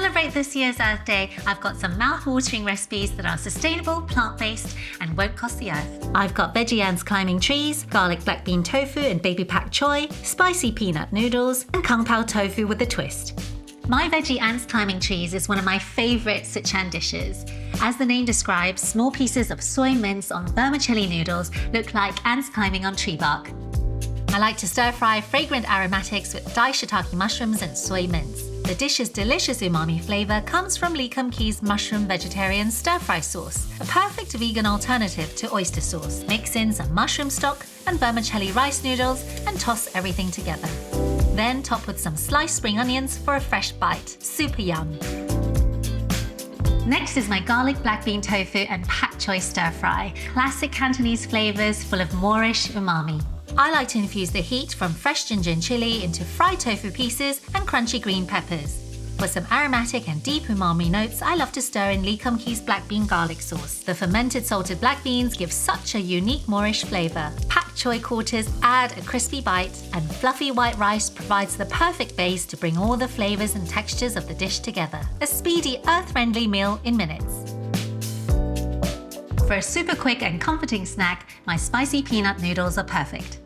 celebrate this year's Earth Day, I've got some mouth-watering recipes that are sustainable, plant-based, and won't cost the earth. I've got veggie ants climbing trees, garlic black bean tofu and baby pak choy, spicy peanut noodles, and kung pao tofu with a twist. My veggie ants climbing trees is one of my favourite Sichuan dishes. As the name describes, small pieces of soy mince on vermicelli noodles look like ants climbing on tree bark. I like to stir-fry fragrant aromatics with diced shiitake mushrooms and soy mince. The dish's delicious umami flavour comes from Lee Kum Kee's mushroom vegetarian stir-fry sauce, a perfect vegan alternative to oyster sauce. Mix in some mushroom stock and vermicelli rice noodles and toss everything together. Then top with some sliced spring onions for a fresh bite. Super yum! Next is my garlic black bean tofu and pak choy stir-fry, classic Cantonese flavours full of Moorish umami. I like to infuse the heat from fresh ginger and chili into fried tofu pieces and crunchy green peppers. For some aromatic and deep umami notes, I love to stir in Lee Kum Kee's black bean garlic sauce. The fermented salted black beans give such a unique Moorish flavour. Pak choy quarters add a crispy bite, and fluffy white rice provides the perfect base to bring all the flavours and textures of the dish together. A speedy, earth-friendly meal in minutes. For a super quick and comforting snack, my spicy peanut noodles are perfect.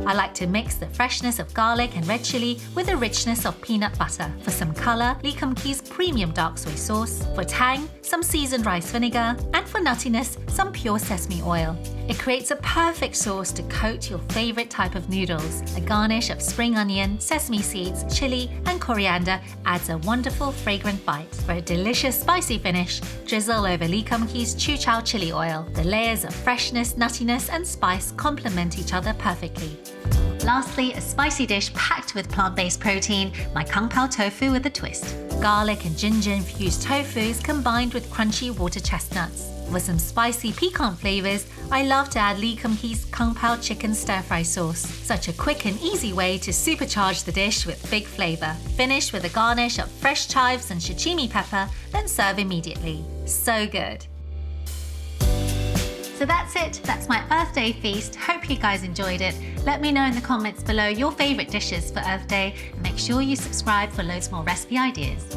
I like to mix the freshness of garlic and red chili with the richness of peanut butter. For some colour, Lee Kum Kee's premium dark soy sauce. For tang, some seasoned rice vinegar. And for nuttiness, some pure sesame oil. It creates a perfect sauce to coat your favourite type of noodles. A garnish of spring onion, sesame seeds, chili and coriander adds a wonderful fragrant bite. For a delicious spicy finish, drizzle over Lee Kum Kee's Chu Chow chili oil. The layers of freshness, nuttiness and spice complement each other perfectly. Lastly, a spicy dish packed with plant-based protein, my kung pao tofu with a twist. Garlic and ginger-infused tofus combined with crunchy water chestnuts. For some spicy piquant flavours, I love to add Lee Kum Kee's kung pao chicken stir-fry sauce. Such a quick and easy way to supercharge the dish with big flavour. Finish with a garnish of fresh chives and shichimi pepper, then serve immediately. So good! So that's it, that's my Earth Day feast. Hope you guys enjoyed it. Let me know in the comments below your favourite dishes for Earth Day and make sure you subscribe for loads more recipe ideas.